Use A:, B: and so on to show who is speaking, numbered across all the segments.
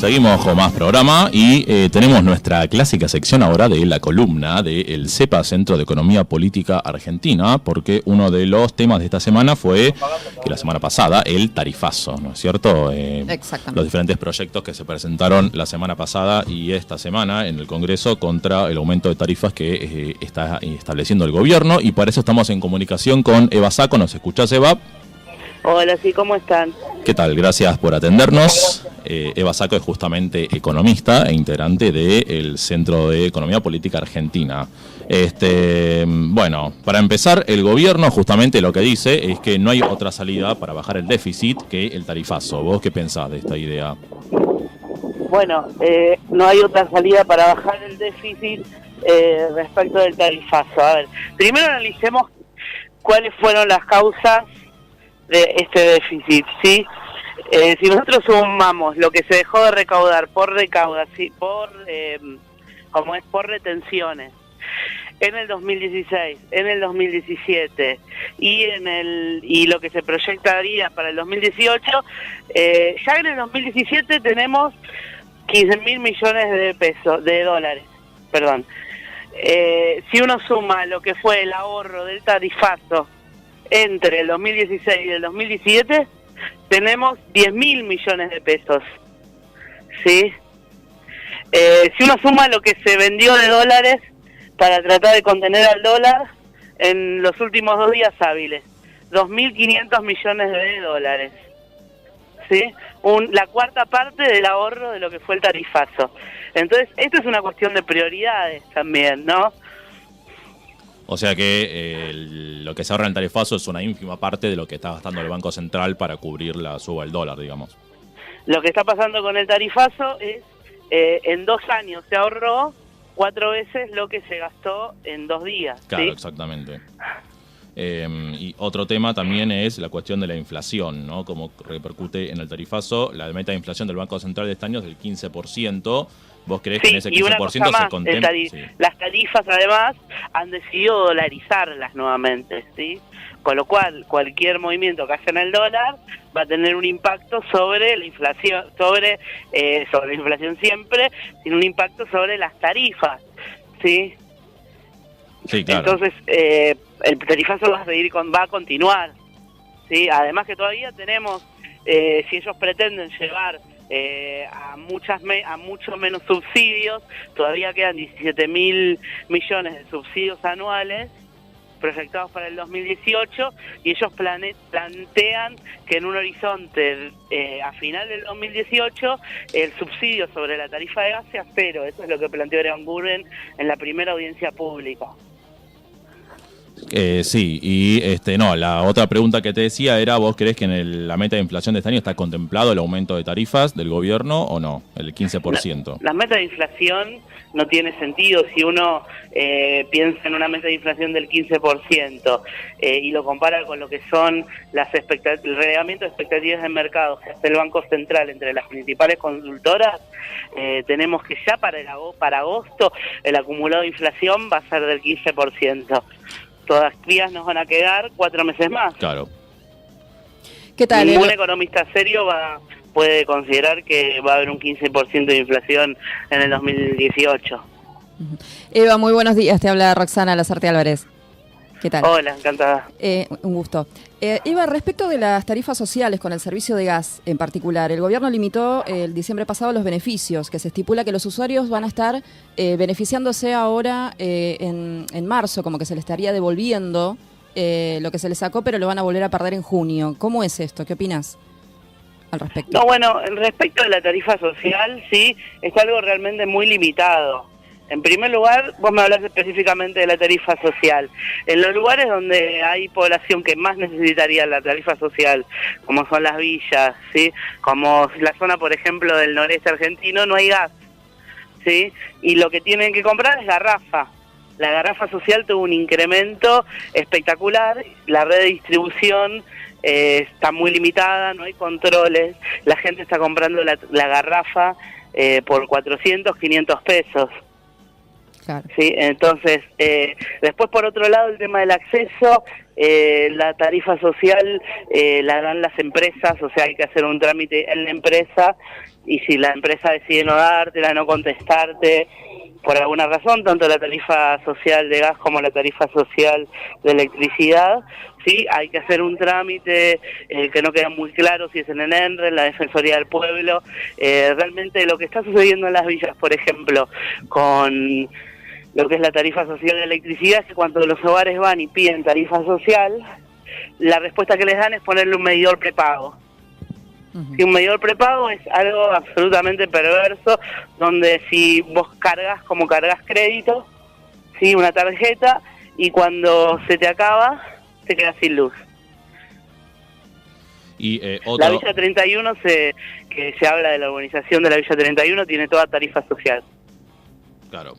A: Seguimos con más programa y tenemos nuestra clásica sección ahora de la columna del CEPA, Centro de Economía Política Argentina, porque uno de los temas de esta semana fue, que la semana pasada, el tarifazo, ¿no es cierto?
B: Exactamente.
A: Los diferentes proyectos que se presentaron la semana pasada y esta semana en el Congreso contra el aumento de tarifas que está estableciendo el gobierno, y para eso estamos en comunicación con Eva Sacco. ¿Nos escuchás, Eva?
C: Hola, sí, ¿cómo están?
A: ¿Qué tal? Gracias por atendernos. Eva Sacco es justamente economista e integrante del Centro de Economía Política Argentina. Bueno, para empezar, el gobierno justamente lo que dice es que no hay otra salida para bajar el déficit que el tarifazo. ¿Vos qué pensás de esta idea?
C: Bueno, no hay otra salida para bajar el déficit respecto del tarifazo. A ver, primero analicemos cuáles fueron las causas de este déficit, ¿sí? Si nosotros sumamos lo que se dejó de recaudar por por retenciones en el 2016, en el 2017 y lo que se proyectaría para el 2018, ya en el 2017 tenemos 15.000 millones de dólares, perdón. Si uno suma lo que fue el ahorro del tarifazo entre el 2016 y el 2017, tenemos 10.000 millones de pesos, ¿sí? Si uno suma lo que se vendió de dólares para tratar de contener al dólar en los últimos 2 días hábiles, 2.500 millones de dólares, ¿sí? La cuarta parte del ahorro de lo que fue el tarifazo. Entonces, esto es una cuestión de prioridades también, ¿no?
A: O sea que lo que se ahorra en el tarifazo es una ínfima parte de lo que está gastando el Banco Central para cubrir la suba del dólar, digamos.
C: Lo que está pasando con el tarifazo es, en 2 años se ahorró 4 veces lo que se gastó en 2 días.
A: Claro,
C: ¿sí?
A: Exactamente. Y otro tema también es la cuestión de la inflación, ¿no? Cómo repercute en el tarifazo. La meta de inflación del Banco Central de este año es del 15%. ¿Vos creés que en ese 15% se contempla? Sí.
C: Las tarifas, además, han decidido dolarizarlas nuevamente, ¿sí? Con lo cual, cualquier movimiento que haya en el dólar va a tener un impacto sobre la inflación, sobre la inflación siempre, tiene un impacto sobre las tarifas, ¿sí?
A: Sí, claro.
C: Entonces, el tarifazo va a continuar, ¿sí? Además que todavía tenemos, si ellos pretenden llevar a mucho menos subsidios, todavía quedan 17.000 millones de subsidios anuales proyectados para el 2018, y ellos plantean que en un horizonte a final del 2018 el subsidio sobre la tarifa de gas sea cero. Eso es lo que planteó Aranguren en la primera audiencia pública.
A: Sí, y no, la otra pregunta que te decía era, ¿vos creés que en la meta de inflación de este año está contemplado el aumento de tarifas del gobierno o no? El 15%.
C: La meta de inflación no tiene sentido si uno piensa en una meta de inflación del 15% y lo compara con lo que son el relevamiento de expectativas de mercado que hace el Banco Central entre las principales consultoras. Tenemos que ya para agosto el acumulado de inflación va a ser del 15%. Todavía nos van a quedar 4 meses más.
A: Claro.
B: ¿Qué tal?
C: Ningún economista serio puede considerar que va a haber un 15% de inflación en el 2018.
B: Eva, muy buenos días. Te habla Roxana Lazarte Álvarez. ¿Qué tal?
C: Hola, encantada.
B: Un gusto. Eva, respecto de las tarifas sociales con el servicio de gas en particular, el gobierno limitó el diciembre pasado los beneficios, que se estipula que los usuarios van a estar beneficiándose ahora en marzo, como que se les estaría devolviendo lo que se les sacó, pero lo van a volver a perder en junio. ¿Cómo es esto? ¿Qué opinás al respecto?
C: No, bueno, respecto de la tarifa social, sí, es algo realmente muy limitado. En primer lugar, vos me hablas específicamente de la tarifa social. En los lugares donde hay población que más necesitaría la tarifa social, como son las villas, ¿sí? Como la zona, por ejemplo, del noreste argentino, no hay gas, ¿sí? Y lo que tienen que comprar es garrafa. La garrafa social tuvo un incremento espectacular, la red de distribución está muy limitada, no hay controles, la gente está comprando la garrafa por 400, 500 pesos.
B: Claro.
C: Sí, entonces, después por otro lado el tema del acceso La tarifa social la dan las empresas, o sea, hay que hacer un trámite en la empresa, y si la empresa decide no dártela, no contestarte, por alguna razón, tanto la tarifa social de gas como la tarifa social de electricidad, sí, hay que hacer un trámite que no queda muy claro si es en el ENRE, en la Defensoría del Pueblo. Realmente lo que está sucediendo en las villas, por ejemplo, con lo que es la tarifa social de electricidad, es que cuando los hogares van y piden tarifa social, la respuesta que les dan es ponerle un medidor prepago. Si un medidor prepago es algo absolutamente perverso, donde si vos cargas como cargas crédito, ¿sí? Una tarjeta, y cuando se te acaba, te quedas sin luz.
A: Y
C: La Villa 31, que se habla de la urbanización de la Villa 31, tiene toda tarifa social.
A: Claro.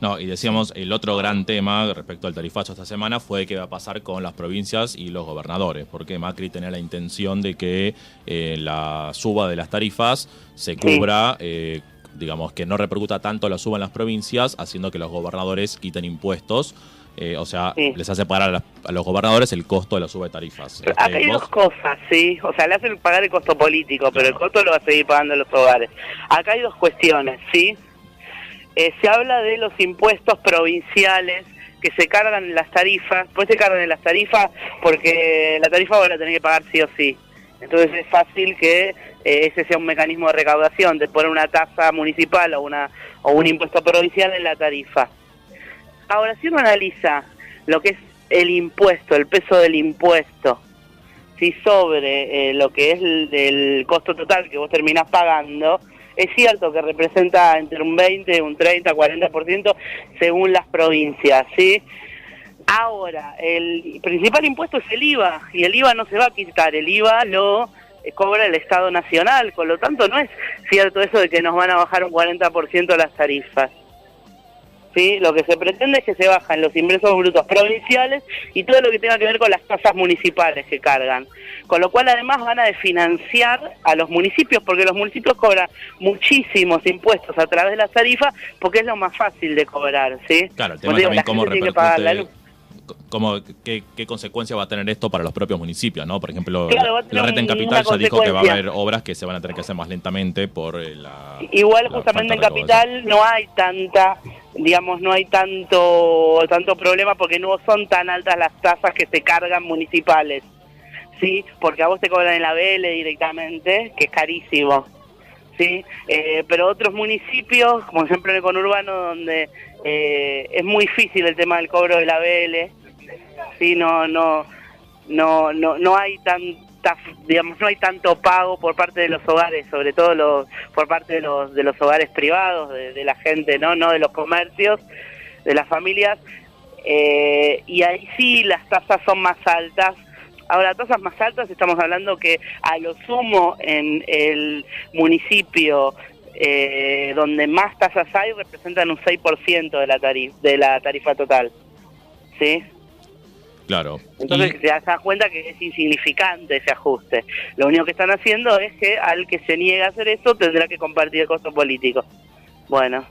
A: No, y decíamos, el otro gran tema respecto al tarifazo esta semana fue qué va a pasar con las provincias y los gobernadores, porque Macri tenía la intención de que la suba de las tarifas se cubra, digamos, que no repercuta tanto la suba en las provincias, haciendo que los gobernadores quiten impuestos, o sea, les hace pagar a los gobernadores el costo de la suba de tarifas.
C: Acá hay dos cosas, ¿sí? O sea, le hacen pagar el costo político, pero el costo lo va a seguir pagando los hogares. Acá hay dos cuestiones, ¿sí? Se habla de los impuestos provinciales que se cargan en las tarifas, pues se cargan en las tarifas porque la tarifa vos la tenés que pagar sí o sí. Entonces es fácil que ese sea un mecanismo de recaudación, de poner una tasa municipal o un impuesto provincial en la tarifa. Ahora, si uno analiza lo que es el impuesto, el peso del impuesto, ¿sí? Sobre lo que es el costo total que vos terminás pagando, es cierto que representa entre un 20, un 30, 40% según las provincias, ¿sí? Ahora, el principal impuesto es el IVA, y el IVA no se va a quitar, el IVA lo cobra el Estado Nacional, con lo tanto no es cierto eso de que nos van a bajar un 40% las tarifas. ¿Sí? Lo que se pretende es que se bajan los ingresos brutos provinciales y todo lo que tenga que ver con las tasas municipales que cargan. Con lo cual además van a desfinanciar a los municipios, porque los municipios cobran muchísimos impuestos a través de las tarifas, porque es lo más fácil de cobrar, ¿sí?
A: Claro, el tema
C: porque
A: también cómo repercute, qué consecuencia va a tener esto para los propios municipios, ¿no? Por ejemplo,
C: claro,
A: la Red en Capital ya dijo que va a haber obras que se van a tener que hacer más lentamente por
C: Igual justamente en Capital no hay no hay tanto problema, porque no son tan altas las tasas que se cargan municipales, ¿sí? Porque a vos te cobran el ABL directamente, que es carísimo, ¿sí? Pero otros municipios, como ejemplo en el conurbano, donde es muy difícil el tema del cobro del ABL, ¿sí? No hay no hay tanto pago por parte de los hogares, sobre todo por parte de los hogares privados, de la gente, no de los comercios, de las familias, y ahí sí las tasas son más altas. Ahora, tasas más altas, estamos hablando que a lo sumo en el municipio donde más tasas hay, representan un 6% de la tarifa total, ¿sí?
A: Claro.
C: Entonces te das cuenta que es insignificante ese ajuste. Lo único que están haciendo es que al que se niegue a hacer eso tendrá que compartir el costo político. Bueno.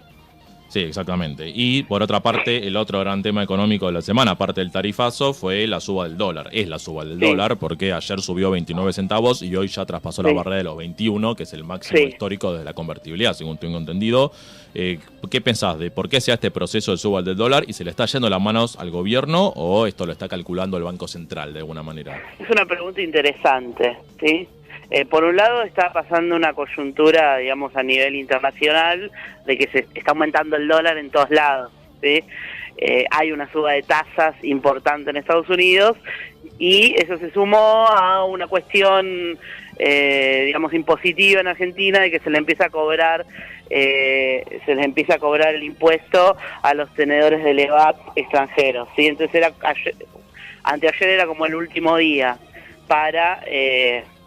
A: Sí, exactamente. Y por otra parte, el otro gran tema económico de la semana, aparte del tarifazo, fue la suba del dólar. Es la suba del dólar, porque ayer subió 29 centavos y hoy ya traspasó la barrera de los 21, que es el máximo histórico desde la convertibilidad, según tengo entendido. ¿Qué pensás de por qué se da este proceso de suba del dólar y se le está yendo las manos al gobierno o esto lo está calculando el Banco Central de alguna manera?
C: Es una pregunta interesante, ¿sí? Por un lado está pasando una coyuntura, digamos, a nivel internacional, de que se está aumentando el dólar en todos lados, ¿sí? Hay una suba de tasas importante en Estados Unidos y eso se sumó a una cuestión, digamos, impositiva en Argentina, de que se le empieza a cobrar el impuesto a los tenedores de LEVAP extranjeros, ¿sí? Entonces anteayer era como el último día para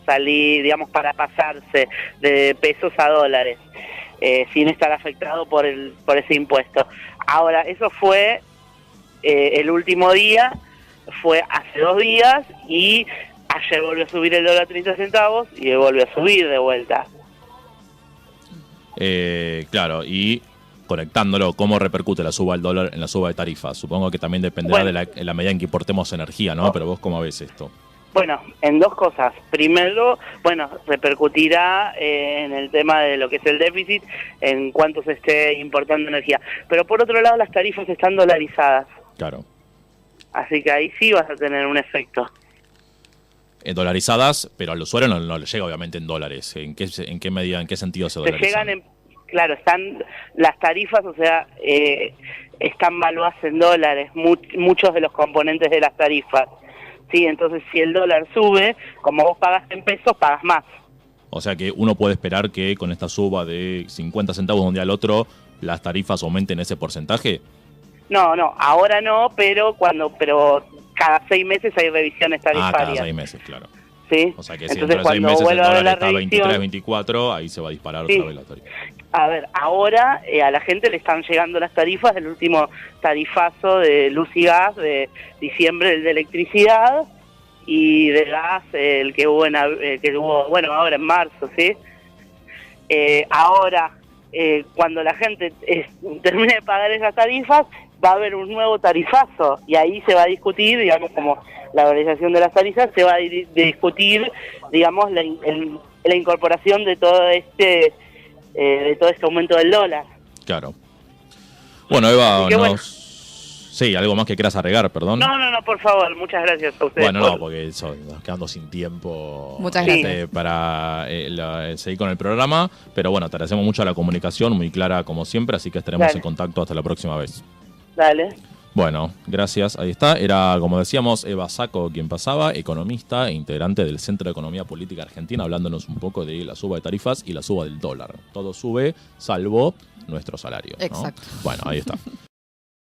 C: salir, digamos, para pasarse de pesos a dólares, sin estar afectado por ese impuesto. Ahora, eso fue el último día, fue hace 2 días, y ayer volvió a subir el dólar 30 centavos y volvió a subir de vuelta.
A: Claro, y conectándolo, ¿cómo repercute la suba del dólar en la suba de tarifas? Supongo que también dependerá de la medida en que importemos energía, ¿no? Pero vos, ¿cómo ves esto?
C: Bueno, en dos cosas. Primero, bueno, repercutirá en el tema de lo que es el déficit, en cuánto se esté importando energía. Pero por otro lado, las tarifas están dolarizadas.
A: Claro.
C: Así que ahí sí vas a tener un efecto.
A: Dolarizadas, pero al usuario no le llega obviamente en dólares. ¿En qué medida, en qué sentido se
C: Te
A: dolarizan?
C: llegan claro, están las tarifas, o sea, están valuadas en dólares, muchos de los componentes de las tarifas. Sí, entonces si el dólar sube, como vos pagas en pesos, pagas más.
A: O sea que uno puede esperar que con esta suba de 50 centavos de un día al otro, las tarifas aumenten ese porcentaje.
C: No, ahora no, pero cada 6 meses hay revisiones tarifarias.
A: Cada 6 meses, claro.
C: ¿Sí?
A: O sea que si
C: entonces,
A: dentro de 6
C: cuando
A: meses el
C: vuelva a
A: dólar
C: haber la
A: está a
C: revisión,
A: 23, 24, ahí se va a disparar
C: sí.
A: otra vez la tarifa.
C: A ver, ahora a la gente le están llegando las tarifas del último tarifazo de luz y gas de diciembre, el de electricidad, y de gas el que hubo bueno, ahora en marzo, ¿sí? Ahora, cuando la gente termine de pagar esas tarifas, va a haber un nuevo tarifazo, y ahí se va a discutir, digamos, como la valorización de las tarifas, se va a discutir, digamos, la incorporación de todo este aumento del dólar.
A: Claro. Bueno, Eva,
C: bueno.
A: Sí, algo más que quieras agregar, perdón.
C: No, por favor, muchas gracias a ustedes.
A: Bueno, no, porque nos quedando sin tiempo.
B: Muchas gracias.
A: Para seguir con el programa, pero bueno, te agradecemos mucho la comunicación, muy clara como siempre, así que estaremos
C: Dale.
A: en contacto hasta la próxima vez.
C: Dale.
A: Bueno, gracias, ahí está. Era, como decíamos, Eva Sacco quien pasaba, economista e integrante del Centro de Economía Política Argentina, hablándonos un poco de la suba de tarifas y la suba del dólar. Todo sube, salvo nuestro salario, ¿no?
B: Exacto.
A: Bueno, ahí está.